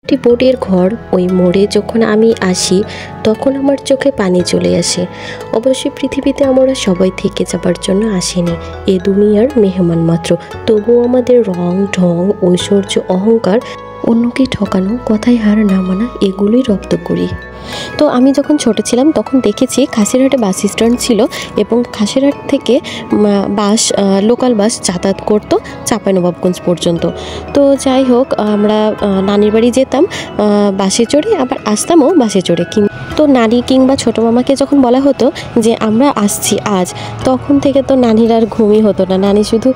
একটি বোটের ঘর ওই মোড়ে যখন আমি আসি তখন আমার চোখে পানি চলে আসে। অবশ্যই পৃথিবীতে আমরা সবাই থেকে যাবার জন্য আসিনি, এ দুনিয়ার মেহমান মাত্র। তবুও আমাদের রং ঢং ঐশ্বর্য অহংকার অন্যকে ঠকানো কথায় হার না মানা এগুলোই রপ্ত করি। তো আমি যখন ছোট ছিলাম তখন দেখেছি খাসিরহাটে বাস স্ট্যান্ড ছিল এবং খাসিরহাট থেকে লোকাল বাস যাতায়াত করতো চাঁপাইনবাবগঞ্জ পর্যন্ত। তো যাই হোক, আমরা নানির বাড়ি যেতাম বাসে চড়ে, আবার আসতামও বাসে চড়ে। তো নানি কিংবা ছোটো মামাকে যখন বলা হতো যে আমরা আসছি আজ, তখন থেকে তো নানির আর ঘুমই হতো না। নানি শুধু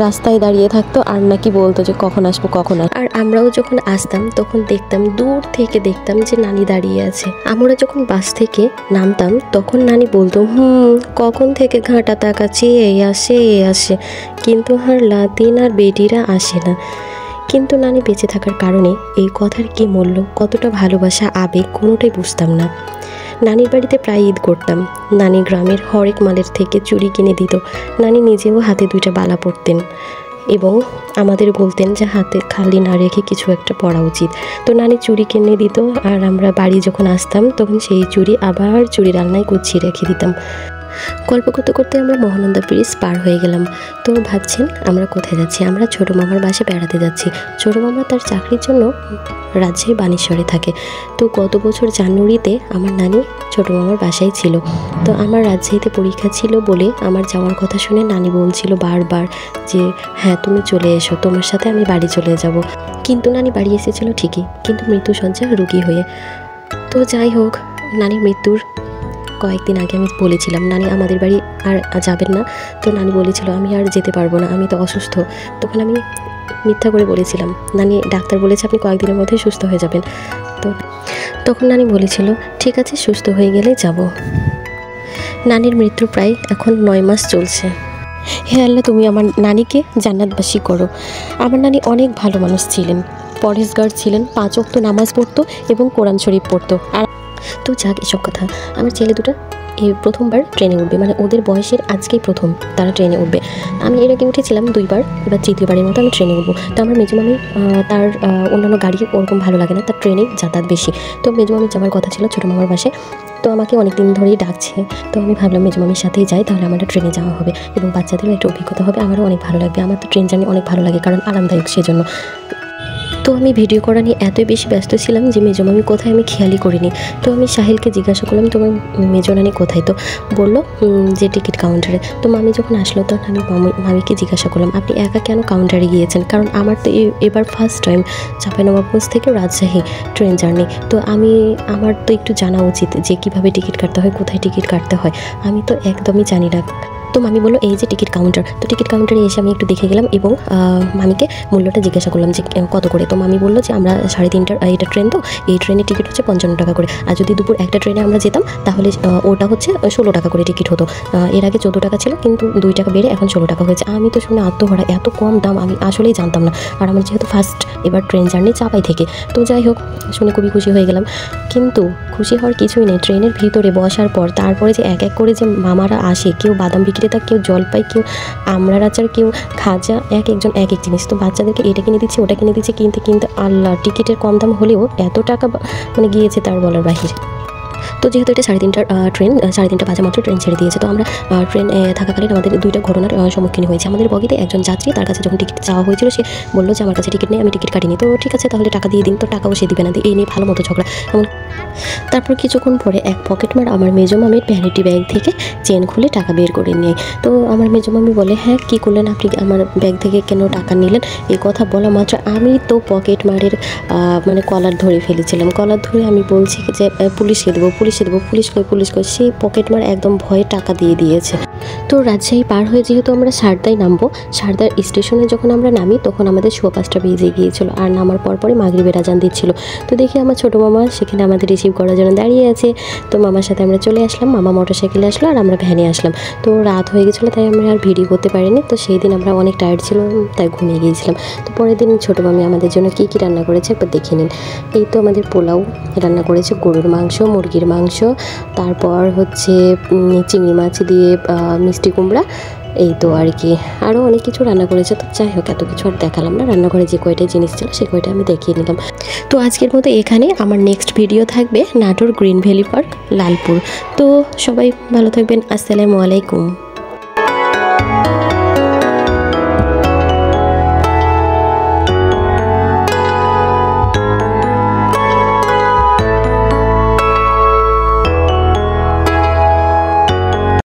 রাস্তায় দাঁড়িয়ে থাকতো আর নাকি বলতো যে কখন আসবো কখন আসবো। আর আমরাও যখন আসতাম তখন দেখতাম, দূর থেকে দেখতাম যে নানি দাঁড়িয়ে আছে। আমরা যখন বাস থেকে নামতাম তখন নানি বলতো কখন থেকে ঘাঁটা তাকাচ্ছি, এই আসে এই আসে, কিন্তু আর লাতিন আর বেটিরা আসে না। কিন্তু নানি বেঁচে থাকার কারণে এই কথার কী মূল্য, কতটা ভালোবাসা আবেগ কোনোটাই বুঝতাম না। নানির বাড়িতে প্রায় ঈদ করতাম। নানি গ্রামের হরেক মালের থেকে চুড়ি কিনে দিত। নানি নিজেও হাতে 2টা বালা পরতেন এবং আমাদের বলতেন যে হাতে খালি না রেখে কিছু একটা পরা উচিত। তো নানি চুড়ি কিনে দিত আর আমরা বাড়ি যখন আসতাম তখন সেই চুড়ি আবার চুড়ির আলনায় গুছিয়ে রেখে দিতাম। গল্প করতে করতে আমরা মহানন্দা ব্রিজ পার হয়ে গেলাম। তো ভাবছেন আমরা কোথায় যাচ্ছি? আমরা ছোটো মামার বাসে বেড়াতে যাচ্ছি। ছোটো মামা তার চাকরির জন্য রাজশাহী বানেশ্বরে থাকে। তো গত বছর জানুয়ারিতে আমার নানি ছোটো মামার বাসায় ছিল। তো আমার রাজশাহীতে পরীক্ষা ছিল বলে আমার যাওয়ার কথা শুনে নানি বলছিল বারবার যে হ্যাঁ তুমি চলে এসো, তোমার সাথে আমি বাড়ি চলে যাব। কিন্তু নানি বাড়ি এসেছিল ঠিকই, কিন্তু মৃত্যুশয্যায় রোগী হয়ে। তো যাই হোক, নানির মৃত্যুর কয়েকদিন আগে আমি বলেছিলাম নানি আমাদের বাড়ি আর যাবেন না। তো নানি বলেছিল আমি আর যেতে পারবো না, আমি তো অসুস্থ। তখন আমি মিথ্যা করে বলেছিলাম, নানি ডাক্তার বলেছে আপনি কয়েকদিনের মধ্যেই সুস্থ হয়ে যাবেন। তো তখন নানি বলেছিল ঠিক আছে, সুস্থ হয়ে গেলে যাব। নানির মৃত্যু প্রায় এখন 9 মাস চলছে। হে আল্লাহ, তুমি আমার নানিকে জান্নাতবাসী করো। আমার নানি অনেক ভালো মানুষ ছিলেন, পরহেজগার ছিলেন, 5 ওয়াক্ত নামাজ পড়তো এবং কোরআন শরীফ পড়তো। আর তো যাক এসব কথা, আমার ছেলে দুটো এই প্রথমবার ট্রেনে উঠবে, মানে ওদের বয়সের আজকেই প্রথম তারা ট্রেনে উঠবে। আমি এর আগে উঠেছিলাম 2বার, এবার 3য়বারের মতো আমি ট্রেনে উঠবো। তো আমার মেজমামি তার অন্যান্য গাড়ি ওরকম ভালো লাগে না, তার ট্রেনে যাতায়াত বেশি। তো মেজমামি যাওয়ার কথা ছিল ছোটো মামার বাসে। তো আমাকে অনেক দিন ধরেই ডাকছে। তো আমি ভাবলাম মেজমামির সাথেই যাই, তাহলে আমার ট্রেনে যাওয়া হবে এবং বাচ্চাদেরও একটা অভিজ্ঞতা হবে, আমারও অনেক ভালো লাগবে। আমার তো ট্রেন জার্নি অনেক ভালো লাগে কারণ আরামদায়ক, সেজন্য। তো আমি ভিডিও করা নিয়ে এতই বেশি ব্যস্ত ছিলাম যে মেজমামি কোথায় আমি খেয়ালই করিনি। তো আমি সাহিলকে জিজ্ঞাসা করলাম তোমার মেজনানি কোথায়? তো বললো যে টিকিট কাউন্টারে। তো মামি যখন আসলো তখন আমি মামিকে জিজ্ঞাসা করলাম আপনি একা কেন কাউন্টারে গিয়েছেন? কারণ আমার তো এবার ফার্স্ট টাইম চাঁপাইনবাবগঞ্জ থেকে রাজশাহী ট্রেন জার্নি। তো আমার তো একটু জানা উচিত যে কীভাবে টিকিট কাটতে হয়, কোথায় টিকিট কাটতে হয়, আমি তো একদমই জানি না। তো মামি বললো এই যে টিকিট কাউন্টার। তো টিকিট কাউন্টারে এসে আমি একটু দেখে গেলাম এবং মামিকে মূল্যটা জিজ্ঞাসা করলাম যে কত করে। তো মামি বললো যে আমরা 3:30টার এটা ট্রেন, তো এই ট্রেনের টিকিট হচ্ছে 55 টাকা করে। আর যদি দুপুর একটা ট্রেনে আমরা যেতাম তাহলে ওটা হচ্ছে 16 টাকা করে টিকিট হতো। এর আগে 14 টাকা ছিল, কিন্তু 2 টাকা বেড়ে এখন 16 টাকা হয়েছে। আমি তো শুনে আত্মহারা, এত কম দাম আমি আসলেই জানতাম না। আর আমার যেহেতু ফার্স্ট এবার ট্রেন জার্নি চাপাই থেকে, তো যাই হোক শুনে খুবই খুশি হয়ে গেলাম। কিন্তু খুশি হওয়ার কিছুই নেই। ট্রেনের ভিতরে বসার পর তারপরে যে এক এক করে যে মামারা আসে, কেউ বাদাম বিক্রেতা, কেউ জলপাই, কেউ আমড়ার আচার, কেউ খাজা, একজন এক এক জিনিস। তো বাচ্চাদেরকে এটা কিনে দিচ্ছে ওটা কিনে দিচ্ছে, কিনতে আল্লাহ, টিকিটের কম দাম হলেও এত টাকা মানে গিয়েছে তার বলার বাহিরে। তো যেহেতু এটা 3:30টার ট্রেন, 3:30 বাজে মাত্র ট্রেন ছেড়ে দিয়েছে। তো আমরা ট্রেন থাকাকালীন আমাদের 2টা ঘটনার সম্মুখীন হয়েছে। আমাদের বগিতে একজন যাত্রী, তার কাছে যখন টিকিট চাওয়া হয়েছিল সে বললো যে আমার কাছে টিকিট নেই, আমি টিকিট কাটিনি। তো ঠিক আছে তাহলে টাকা দিয়ে দিন। তো টাকাও সে দিবে না, এই নিয়ে ভালো মতো ঝগড়া। তারপর কিছুক্ষণ পরে এক পকেটমার আমার মেজমামির ভ্যানিটি ব্যাগ থেকে চেন খুলে টাকা বের করে নিয়ে। তো আমার মেজমামি বলে হ্যাঁ কী করলেন আপনি, আমার ব্যাগ থেকে কেন টাকা নিলেন? এই কথা বলা মাত্র আমি তো পকেটমারের মানে কলার ধরে ফেলেছিলাম। কলার ধরে আমি বলছি যে পুলিশকে দেবো, পুলিশ কই, সেই পকেটমার একদম ভয়ে টাকা দিয়ে দিয়েছে। তো রাজশাহী পার হয়ে যেহেতু আমরা সারদায় নামবো, সারদার স্টেশনে যখন আমরা নামি তখন আমাদের 5:15 বেজে গিয়েছিলো। আর নামার পরে মাগরিবের আজান দিচ্ছিল। তো দেখি আমার ছোটো মামা সেখানে আমাদের রিসিভ করার জন্য দাঁড়িয়ে আছে। তো মামার সাথে আমরা চলে আসলাম, মামা মোটরসাইকেলে আসলো আর আমরা ভ্যানে আসলাম। তো রাত হয়ে গেছিলো তাই আমরা আর ভিডিও করতে পারিনি। তো সেই দিন আমরা অনেক টায়ার্ড ছিল তাই ঘুমিয়ে গিয়েছিলাম। তো পরের দিন ছোটো মামি আমাদের জন্য কী কী রান্না করেছে একবার দেখে নিন। এই তো আমাদের পোলাও রান্না করেছে, গরুর মাংস, মুরগির মাংস, তারপর হচ্ছে চিংড়ি মাছ দিয়ে মিষ্টি কুমড়া, এই তো আর কি, আরও অনেক কিছু রান্না করেছে। তো যাই হোক, এত কিছু আর দেখালাম না, রান্নাঘরে যে কয়টা জিনিস ছিল সে কয়টা আমি দেখিয়ে নিলাম। তো আজকের মতো এখানে, আমার নেক্সট ভিডিও থাকবে Natore green valley park Lalpur. তো সবাই ভালো থাকবেন, আসসালামু আলাইকুম।